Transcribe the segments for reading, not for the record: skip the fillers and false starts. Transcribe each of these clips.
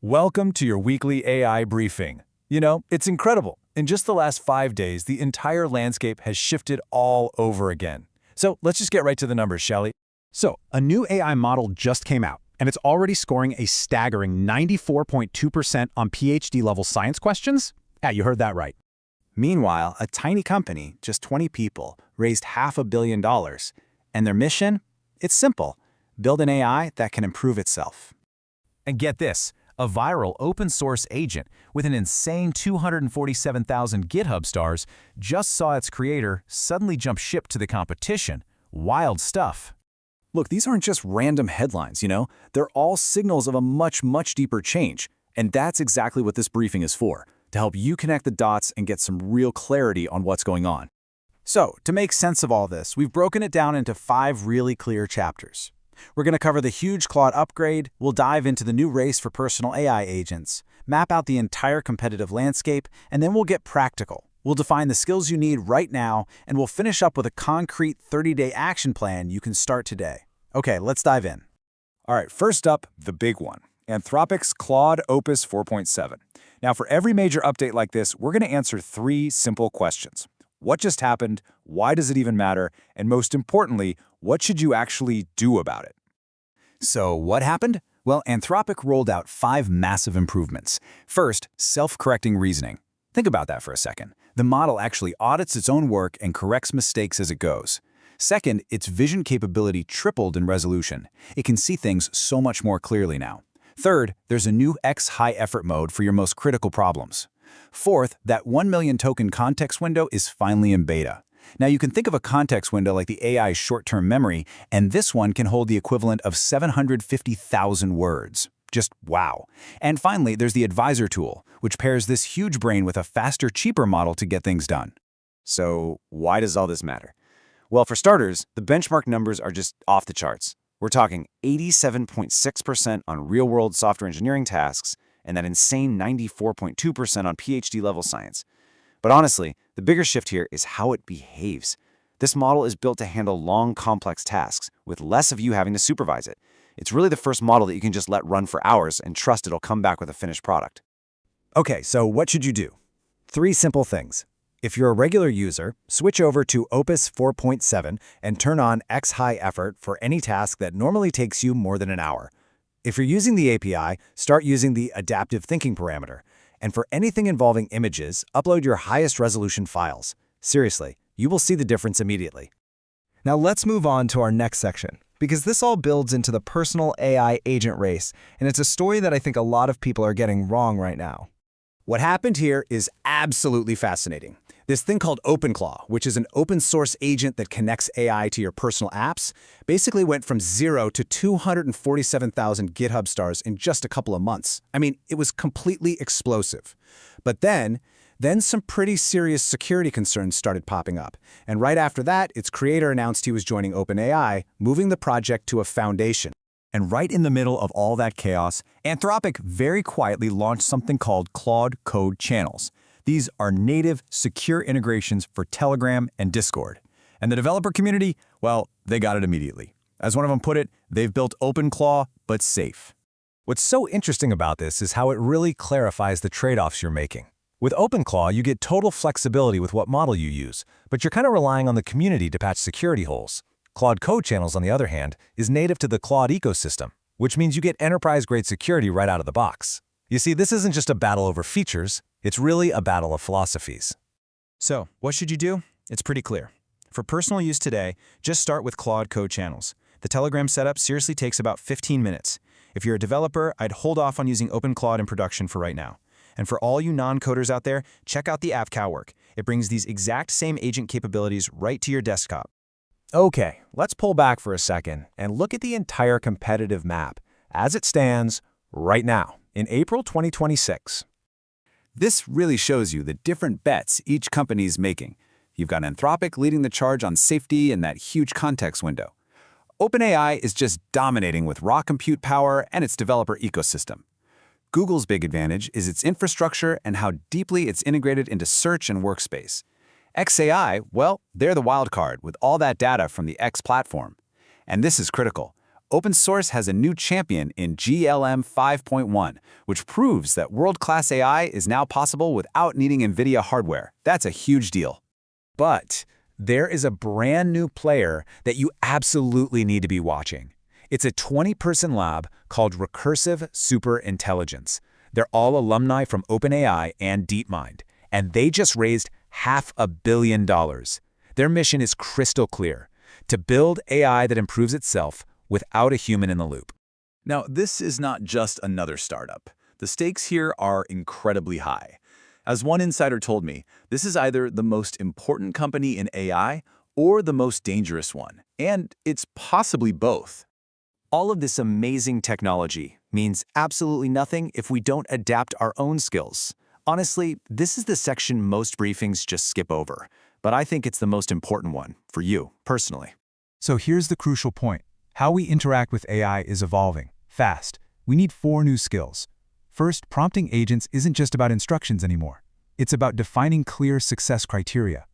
Welcome to your weekly AI briefing. You know, it's incredible. In just the last 5 days, the entire landscape has shifted all over again. So let's just get right to the numbers, shall we? So, a new AI model just came out, and it's already scoring a staggering 94.2% on PhD-level science questions? Yeah, you heard that right. Meanwhile, a tiny company, just 20 people, raised $500 million. And their mission? It's simple. Build an AI that can improve itself. And get this, a viral open-source agent with an insane 247,000 GitHub stars just saw its creator suddenly jump ship to the competition. Wild stuff. Look, these aren't just random headlines, They're all signals of a much, much deeper change. And that's exactly what this briefing is for, to help you connect the dots and get some real clarity on what's going on. So, to make sense of all this, we've broken it down into 5 really clear chapters. We're going to cover the huge Claude upgrade, we'll dive into the new race for personal AI agents, map out the entire competitive landscape, and then we'll get practical. We'll define the skills you need right now, and we'll finish up with a concrete 30-day action plan you can start today. Okay, let's dive in. All right, first up, the big one, Anthropic's Claude Opus 4.7. Now, for every major update like this, we're going to answer 3 simple questions. What just happened? Why does it even matter? And most importantly, what should you actually do about it? So what happened? Well, Anthropic rolled out 5 massive improvements. First, self-correcting reasoning. Think about that for a second. The model actually audits its own work and corrects mistakes as it goes. Second, its vision capability tripled in resolution. It can see things so much more clearly now. Third, there's a new xhigh effort mode for your most critical problems. Fourth, that 1 million token context window is finally in beta. Now you can think of a context window like the AI's short-term memory, and this one can hold the equivalent of 750,000 words. Just wow. And finally, there's the advisor tool, which pairs this huge brain with a faster, cheaper model to get things done. So why does all this matter? Well, for starters, the benchmark numbers are just off the charts. We're talking 87.6% on real-world software engineering tasks, and that insane 94.2% on PhD-level science. But honestly, the bigger shift here is how it behaves. This model is built to handle long, complex tasks, with less of you having to supervise it. It's really the first model that you can just let run for hours and trust it'll come back with a finished product. Okay, so what should you do? 3 simple things. If you're a regular user, switch over to Opus 4.7 and turn on xhigh effort for any task that normally takes you more than an hour. If you're using the API, start using the adaptive thinking parameter. And for anything involving images, upload your highest resolution files. Seriously, you will see the difference immediately. Now let's move on to our next section, because this all builds into the personal AI agent race, and it's a story that I think a lot of people are getting wrong right now. What happened here is absolutely fascinating. This thing called OpenClaw, which is an open source agent that connects AI to your personal apps, basically went from 0 to 247,000 GitHub stars in just a couple of months. I mean, it was completely explosive. But then some pretty serious security concerns started popping up. And right after that, its creator announced he was joining OpenAI, moving the project to a foundation. And right in the middle of all that chaos, Anthropic very quietly launched something called Claude Code Channels. These are native, secure integrations for Telegram and Discord. And the developer community, well, they got it immediately. As one of them put it, they've built OpenClaw, but safe. What's so interesting about this is how it really clarifies the trade-offs you're making. With OpenClaw, you get total flexibility with what model you use, but you're kind of relying on the community to patch security holes. Claude Code Channels, on the other hand, is native to the Claude ecosystem, which means you get enterprise-grade security right out of the box. You see, this isn't just a battle over features, it's really a battle of philosophies. So, what should you do? It's pretty clear. For personal use today, just start with Claude Code Channels. The Telegram setup seriously takes about 15 minutes. If you're a developer, I'd hold off on using OpenClaw in production for right now. And for all you non-coders out there, check out the AppCow work. It brings these exact same agent capabilities right to your desktop. Okay, let's pull back for a second and look at the entire competitive map as it stands right now, in April 2026. This really shows you the different bets each company is making. You've got Anthropic leading the charge on safety and that huge context window. OpenAI is just dominating with raw compute power and its developer ecosystem. Google's big advantage is its infrastructure and how deeply it's integrated into search and workspace. xAI, well, they're the wild card with all that data from the X platform. And this is critical. open source has a new champion in GLM 5.1, which proves that world-class AI is now possible without needing NVIDIA hardware. That's a huge deal. But there is a brand new player that you absolutely need to be watching. It's a 20-person lab called Recursive Superintelligence. They're all alumni from OpenAI and DeepMind, and they just raised $500 million. Their mission is crystal clear: to build AI that improves itself without a human in the loop. Now, this is not just another startup. The stakes here are incredibly high. As one insider told me, this is either the most important company in AI or the most dangerous one, and it's possibly both. All of this amazing technology means absolutely nothing if we don't adapt our own skills. Honestly, this is the section most briefings just skip over, but I think it's the most important one for you, personally. So here's the crucial point. How we interact with AI is evolving, fast. We need 4 new skills. First, prompting agents isn't just about instructions anymore. It's about defining clear success criteria.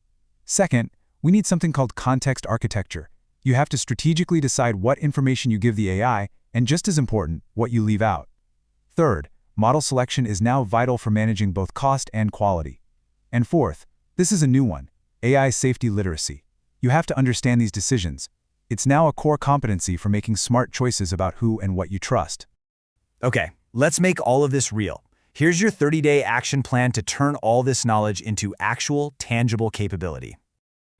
Second, we need something called context architecture. You have to strategically decide what information you give the AI, and just as important, what you leave out. Third, model selection is now vital for managing both cost and quality. And fourth, this is a new one, AI safety literacy. You have to understand these decisions. It's now a core competency for making smart choices about who and what you trust. Okay, let's make all of this real. Here's your 30-day action plan to turn all this knowledge into actual, tangible capability.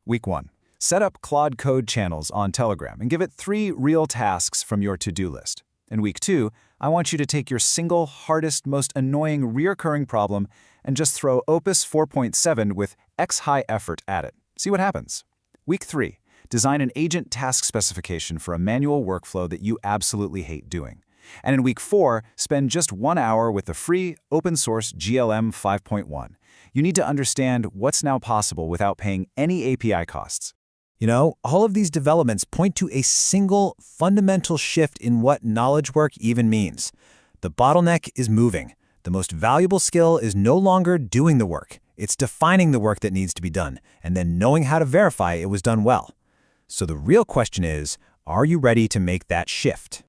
Week 1. Set up Claude Code Channels on Telegram and give it 3 real tasks from your to-do list. In Week 2, I want you to take your single, hardest, most annoying, reoccurring problem and just throw Opus 4.7 with xhigh effort at it. See what happens. Week 3. Design an agent task specification for a manual workflow that you absolutely hate doing. And in Week 4, spend just 1 hour with the free, open-source GLM 5.1. You need to understand what's now possible without paying any API costs. You know, all of these developments point to a single, fundamental shift in what knowledge work even means. The bottleneck is moving. The most valuable skill is no longer doing the work. It's defining the work that needs to be done, and then knowing how to verify it was done well. So the real question is, are you ready to make that shift?